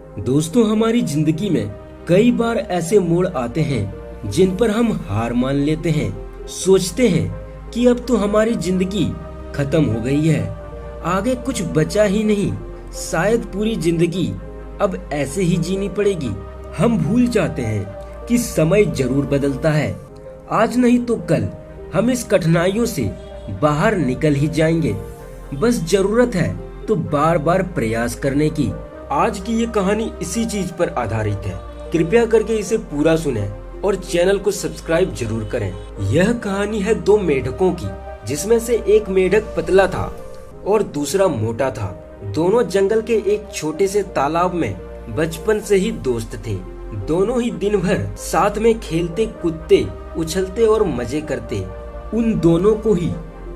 दोस्तों, हमारी जिंदगी में कई बार ऐसे मोड़ आते हैं जिन पर हम हार मान लेते हैं। सोचते हैं कि अब तो हमारी जिंदगी खत्म हो गई है, आगे कुछ बचा ही नहीं, शायद पूरी जिंदगी अब ऐसे ही जीनी पड़ेगी। हम भूल जाते हैं कि समय जरूर बदलता है, आज नहीं तो कल हम इस कठिनाइयों से बाहर निकल ही जाएंगे। बस जरूरत है तो बार बार प्रयास करने की। आज की ये कहानी इसी चीज पर आधारित है। कृपया करके इसे पूरा सुनें और चैनल को सब्सक्राइब जरूर करें। यह कहानी है दो मेढकों की, जिसमें से एक मेढक पतला था और दूसरा मोटा था। दोनों जंगल के एक छोटे से तालाब में बचपन से ही दोस्त थे। दोनों ही दिन भर साथ में खेलते कूदते उछलते और मजे करते। उन दोनों को ही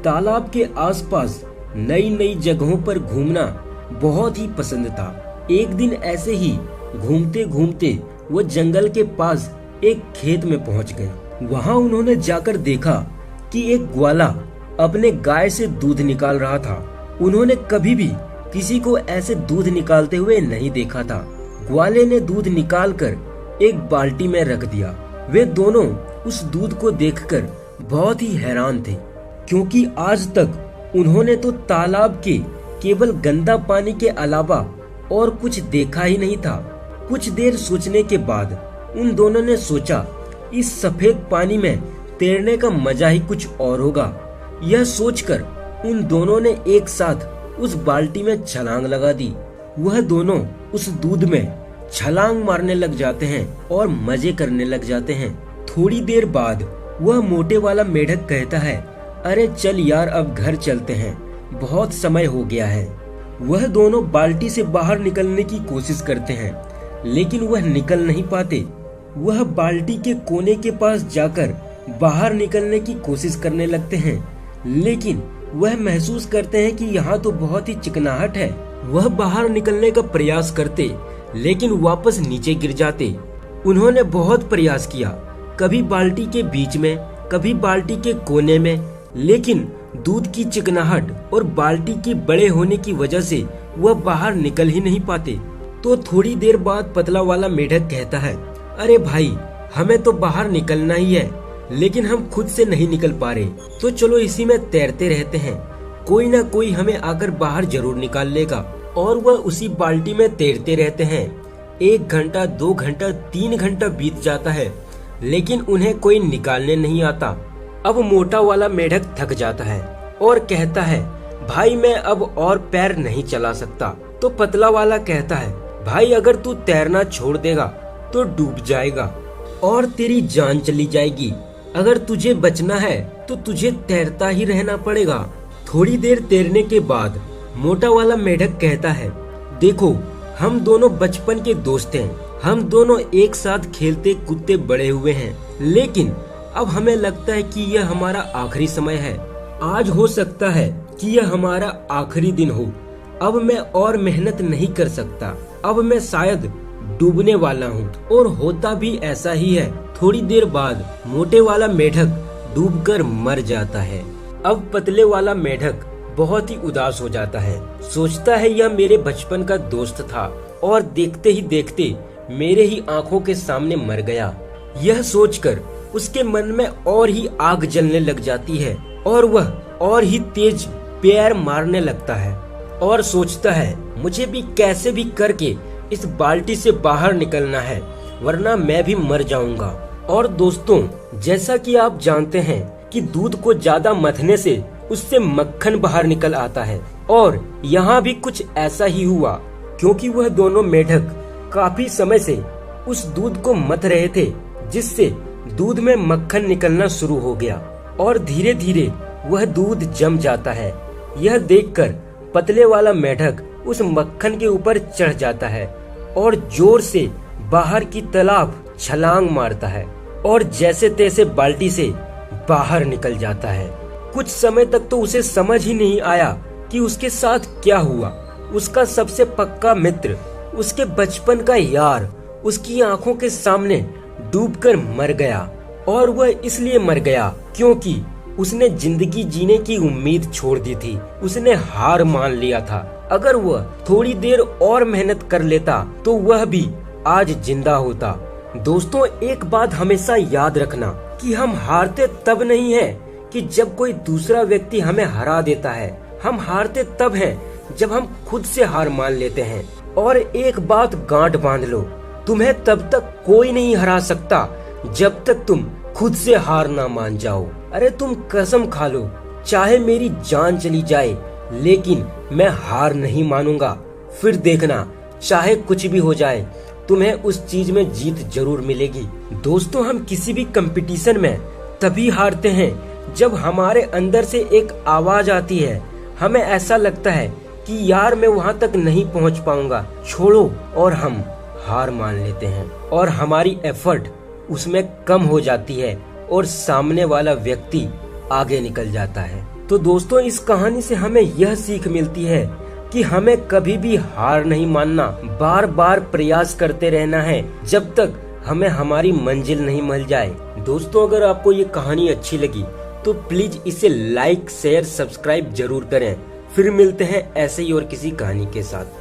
तालाब के आसपास नई नई जगहों पर घूमना बहुत ही पसंद था। एक दिन ऐसे ही घूमते घूमते वो जंगल के पास एक खेत में पहुंच गए। वहां उन्होंने जाकर देखा कि एक ग्वाला अपने गाय से दूध निकाल रहा था। उन्होंने कभी भी किसी को ऐसे दूध निकालते हुए नहीं देखा था। ग्वाले ने दूध निकालकर एक बाल्टी में रख दिया। वे दोनों उस दूध को देखकर बहुत ही हैरान थे, क्योंकि आज तक उन्होंने तो तालाब के केवल गंदा पानी के अलावा और कुछ देखा ही नहीं था। कुछ देर सोचने के बाद उन दोनों ने सोचा, इस सफेद पानी में तैरने का मजा ही कुछ और होगा। यह सोचकर उन दोनों ने एक साथ उस बाल्टी में छलांग लगा दी। वह दोनों उस दूध में छलांग मारने लग जाते हैं और मजे करने लग जाते हैं। थोड़ी देर बाद वह मोटे वाला मेढक कहता है, अरे चल यार, अब घर चलते हैं, बहुत समय हो गया है। वह दोनों बाल्टी से बाहर निकलने की कोशिश करते हैं, लेकिन वह निकल नहीं पाते। वह बाल्टी के कोने के पास जाकर बाहर निकलने की कोशिश करने लगते हैं, लेकिन वह महसूस करते हैं कि यहाँ तो बहुत ही चिकनाहट है। वह बाहर निकलने का प्रयास करते, लेकिन वापस नीचे गिर जाते। उन्होंने बहुत प्रयास किया, कभी बाल्टी के बीच में, कभी बाल्टी के कोने में, लेकिन दूध की चिकनाहट और बाल्टी के बड़े होने की वजह से वह बाहर निकल ही नहीं पाते। तो थोड़ी देर बाद पतला वाला मेढक कहता है, अरे भाई, हमें तो बाहर निकलना ही है, लेकिन हम खुद से नहीं निकल पा रहे, तो चलो इसी में तैरते रहते हैं, कोई ना कोई हमें आकर बाहर जरूर निकाल लेगा। और वह उसी बाल्टी में तैरते रहते हैं। 1 घंटा, 2 घंटा, 3 घंटा बीत जाता है, लेकिन उन्हें कोई निकालने नहीं आता। अब मोटा वाला मेढक थक जाता है और कहता है, भाई मैं अब और पैर नहीं चला सकता। तो पतला वाला कहता है, भाई अगर तू तैरना छोड़ देगा तो डूब जाएगा और तेरी जान चली जाएगी। अगर तुझे बचना है तो तुझे तैरता ही रहना पड़ेगा। थोड़ी देर तैरने के बाद मोटा वाला मेढक कहता है, देखो हम दोनों बचपन के दोस्त हैं, हम दोनों एक साथ खेलते कूदते बड़े हुए हैं, लेकिन अब हमें लगता है कि यह हमारा आखिरी समय है। आज हो सकता है कि यह हमारा आखिरी दिन हो। अब मैं और मेहनत नहीं कर सकता, अब मैं शायद डूबने वाला हूँ। और होता भी ऐसा ही है। थोड़ी देर बाद मोटे वाला मेढक डूबकर मर जाता है। अब पतले वाला मेढक बहुत ही उदास हो जाता है, सोचता है यह मेरे बचपन का दोस्त था और देखते ही देखते मेरे ही आंखों के सामने मर गया। यह सोचकर उसके मन में और ही आग जलने लग जाती है और वह और ही तेज पैर मारने लगता है और सोचता है, मुझे भी कैसे भी करके इस बाल्टी से बाहर निकलना है, वरना मैं भी मर जाऊंगा। और दोस्तों, जैसा कि आप जानते हैं कि दूध को ज्यादा मथने से उससे मक्खन बाहर निकल आता है, और यहाँ भी कुछ ऐसा ही हुआ, क्योंकि वह दोनों मेढक काफी समय से उस दूध को मथ रहे थे, जिससे दूध में मक्खन निकलना शुरू हो गया और धीरे धीरे वह दूध जम जाता है। यह देखकर पतले वाला मेढक उस मक्खन के ऊपर चढ़ जाता है और जोर से बाहर की तरफ छलांग मारता है और जैसे तैसे बाल्टी से बाहर निकल जाता है। कुछ समय तक तो उसे समझ ही नहीं आया कि उसके साथ क्या हुआ। उसका सबसे पक्का मित्र, उसके बचपन का यार, उसकी आंखों के सामने डूबकर मर गया। और वह इसलिए मर गया क्योंकि उसने जिंदगी जीने की उम्मीद छोड़ दी थी, उसने हार मान लिया था। अगर वह थोड़ी देर और मेहनत कर लेता तो वह भी आज जिंदा होता। दोस्तों, एक बात हमेशा याद रखना कि हम हारते तब नहीं है कि जब कोई दूसरा व्यक्ति हमें हरा देता है। हम हारते तब हैं जब हम खुद से हार मान लेते हैं। और एक बात गांठ बांध लो, तुम्हें तब तक कोई नहीं हरा सकता जब तक तुम खुद से हार ना मान जाओ। अरे तुम कसम खा लो, चाहे मेरी जान चली जाए लेकिन मैं हार नहीं मानूंगा। फिर देखना, चाहे कुछ भी हो जाए, तुम्हें उस चीज में जीत जरूर मिलेगी। दोस्तों, हम किसी भी कंपटीशन में तभी हारते हैं जब हमारे अंदर से एक आवाज आती है। हमें ऐसा लगता है कि यार मैं वहां तक नहीं पहुंच पाऊंगा, छोड़ो, और हम हार मान लेते हैं और हमारी एफर्ट उसमें कम हो जाती है और सामने वाला व्यक्ति आगे निकल जाता है। तो दोस्तों, इस कहानी से हमें यह सीख मिलती है कि हमें कभी भी हार नहीं मानना, बार बार प्रयास करते रहना है जब तक हमें हमारी मंजिल नहीं मिल जाए। दोस्तों, अगर आपको ये कहानी अच्छी लगी तो प्लीज इसे लाइक, शेयर, सब्सक्राइब जरूर करें। फिर मिलते हैं ऐसे ही और किसी कहानी के साथ।